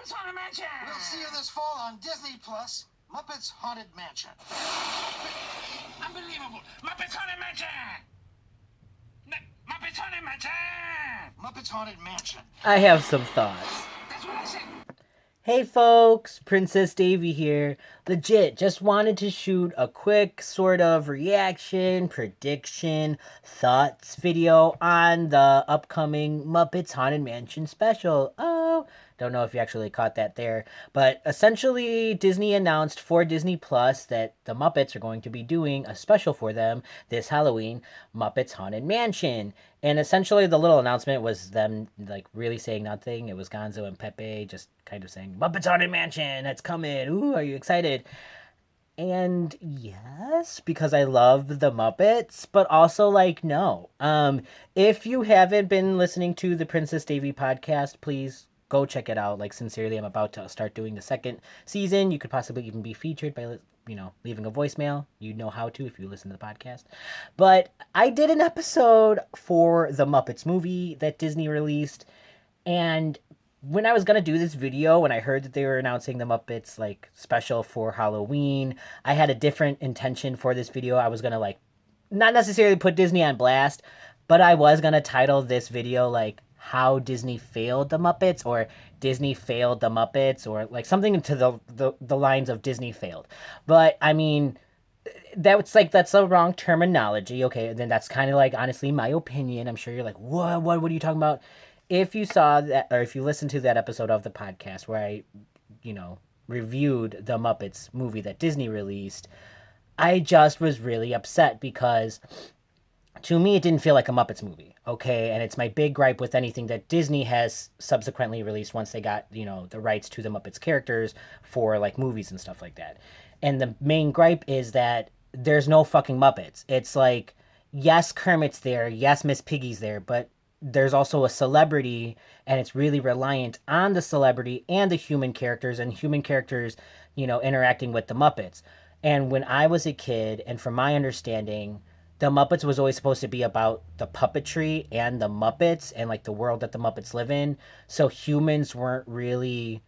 Muppets Haunted Mansion! We'll see you this fall on Disney Plus, Muppets Haunted Mansion. Unbelievable! Muppets Haunted Mansion! Muppets Haunted Mansion! Muppets Haunted Mansion. I have some thoughts. That's what I said! Hey folks, Princess Davy here. Legit, just wanted to shoot a quick sort of reaction, prediction, thoughts video on the upcoming Muppets Haunted Mansion special. Oh, don't know if you actually caught that there. But essentially, Disney announced for Disney Plus that the Muppets are going to be doing a special for them this Halloween, Muppets Haunted Mansion. And essentially, the little announcement was them like really saying nothing. It was Gonzo and Pepe just kind of saying, Muppets Haunted Mansion, it's coming. Ooh, are you excited? And yes, because I love the Muppets, but also like no. If you haven't been listening to the Princess Davy podcast, please go check it out. Like sincerely, I'm about to start doing the second season. You could possibly even be featured by leaving a voicemail. You know how to if you listen to the podcast. But I did an episode for the Muppets movie that Disney released, and when I was gonna do this video, when I heard that they were announcing the Muppets like special for Halloween, I had a different intention for this video. I was gonna like not necessarily put Disney on blast, but I was gonna title this video like how Disney failed the Muppets, or Disney failed the Muppets, or like something to the lines of Disney failed. But I mean, that's a wrong terminology. Okay, then that's kind of like honestly my opinion. I'm sure you're like, what are you talking about? If you saw that, or if you listened to that episode of the podcast where I, reviewed the Muppets movie that Disney released, I just was really upset because to me it didn't feel like a Muppets movie. Okay, and it's my big gripe with anything that Disney has subsequently released once they got, the rights to the Muppets characters for like movies and stuff like that. And the main gripe is that there's no fucking Muppets. It's like, yes, Kermit's there, yes, Miss Piggy's there, but there's also a celebrity, and it's really reliant on the celebrity and the human characters, interacting with the Muppets. And when I was a kid, and from my understanding, the Muppets was always supposed to be about the puppetry and the Muppets and like the world that the Muppets live in. So humans weren't really,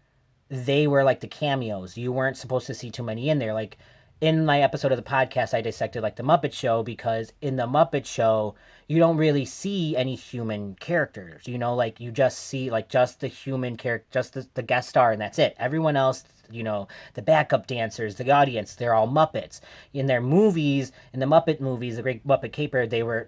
they were like the cameos. You weren't supposed to see too many in there. Like in my episode of the podcast, I dissected like the Muppet Show, because in the Muppet Show, you don't really see any human characters. Like you just see like just the human character, just the guest star, and that's it. Everyone else, the backup dancers, the audience, they're all Muppets. In their movies, in the Muppet movies, the Great Muppet Caper,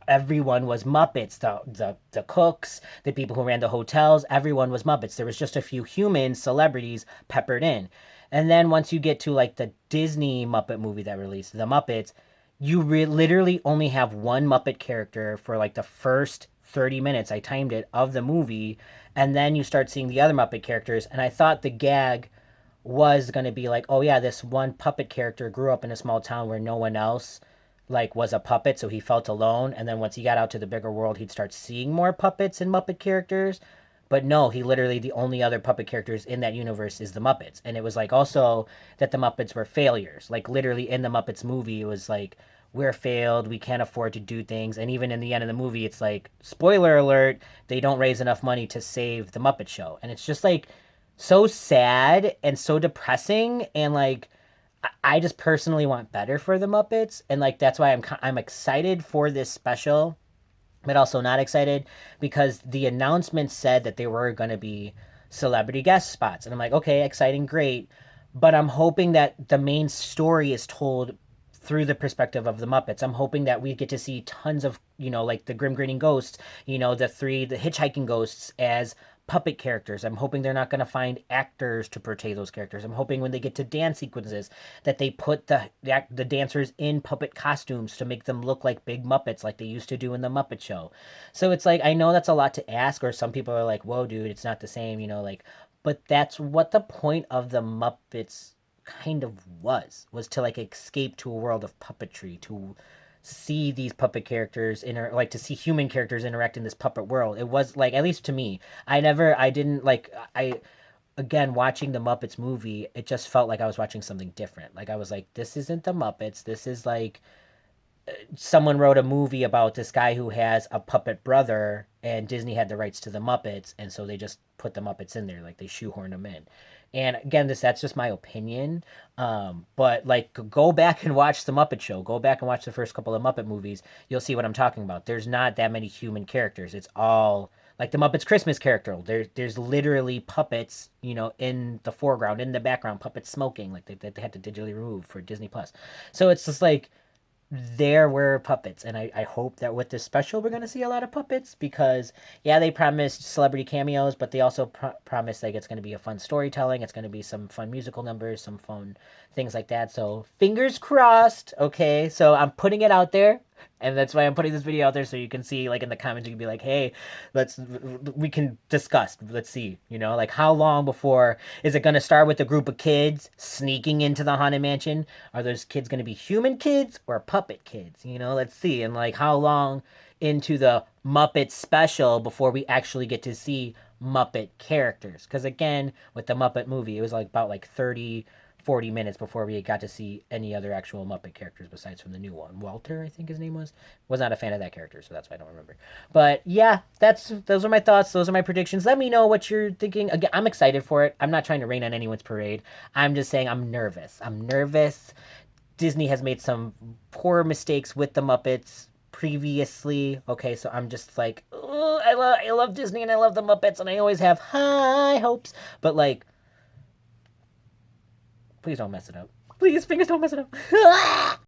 everyone was Muppets. The cooks, the people who ran the hotels, everyone was Muppets. There was just a few human celebrities peppered in. And then once you get to like the Disney Muppet movie that released, The Muppets, you literally only have one Muppet character for like the first 30 minutes, I timed it, of the movie. And then you start seeing the other Muppet characters. And I thought the gag was going to be like, oh yeah, this one puppet character grew up in a small town where no one else like was a puppet, so he felt alone. And then once he got out to the bigger world, he'd start seeing more puppets and Muppet characters. But no, he literally, the only other puppet characters in that universe is the Muppets. And it was like also that the Muppets were failures. Like literally in the Muppets movie, it was like, we're failed, we can't afford to do things. And even in the end of the movie, it's like, spoiler alert, they don't raise enough money to save the Muppet Show. And it's just like so sad and so depressing. And like, I just personally want better for the Muppets. And like, that's why I'm excited for this special, but also not excited because the announcement said that there were going to be celebrity guest spots. And I'm like, okay, exciting, great. But I'm hoping that the main story is told through the perspective of the Muppets. I'm hoping that we get to see tons of, like the Grim Grinning Ghosts, the hitchhiking ghosts as puppet characters. I'm hoping they're not going to find actors to portray those characters. I'm hoping when they get to dance sequences that they put the dancers in puppet costumes to make them look like big Muppets like they used to do in the Muppet Show. So it's like, I know that's a lot to ask, or some people are like, whoa, dude, it's not the same, but that's what the point of the Muppets kind of was to like escape to a world of puppetry, to see these puppet characters to see human characters interact in this puppet world. It was like, at least to me, again, watching the Muppets movie, it just felt like I was watching something different. Like I was like, this isn't the Muppets. This is like someone wrote a movie about this guy who has a puppet brother, and Disney had the rights to the Muppets, and so they just put the Muppets in there, like they shoehorned them in. And again, that's just my opinion. But like, go back and watch the Muppet Show. Go back and watch the first couple of Muppet movies. You'll see what I'm talking about. There's not that many human characters. It's all like the Muppets Christmas character. There's literally puppets, in the foreground, in the background, puppets smoking, like they had to digitally remove for Disney Plus. So it's just like there were puppets, and I hope that with this special we're going to see a lot of puppets, because yeah, they promised celebrity cameos, but they also promised like it's going to be a fun storytelling, it's going to be some fun musical numbers, some fun things like that. So fingers crossed. Okay, so I'm putting it out there, and that's why I'm putting this video out there, so you can see, like, in the comments you can be like, hey, we can discuss, let's see, like, how long before is it going to start with a group of kids sneaking into the haunted mansion? Are those kids going to be human kids or puppet kids? Let's see. And like, how long into the Muppet special before we actually get to see Muppet characters? Because again, with the Muppet movie, it was like about like 30-40 minutes before we got to see any other actual Muppet characters besides from the new one. Walter, I think his name was not a fan of that character, so that's why I don't remember. But yeah, those are my thoughts. Those are my predictions. Let me know what you're thinking. Again, I'm excited for it. I'm not trying to rain on anyone's parade. I'm just saying I'm nervous. I'm nervous. Disney has made some poor mistakes with the Muppets previously. Okay, so I'm just like, oh, I love Disney and I love the Muppets, and I always have high hopes. But like, please don't mess it up. Please, fingers, don't mess it up.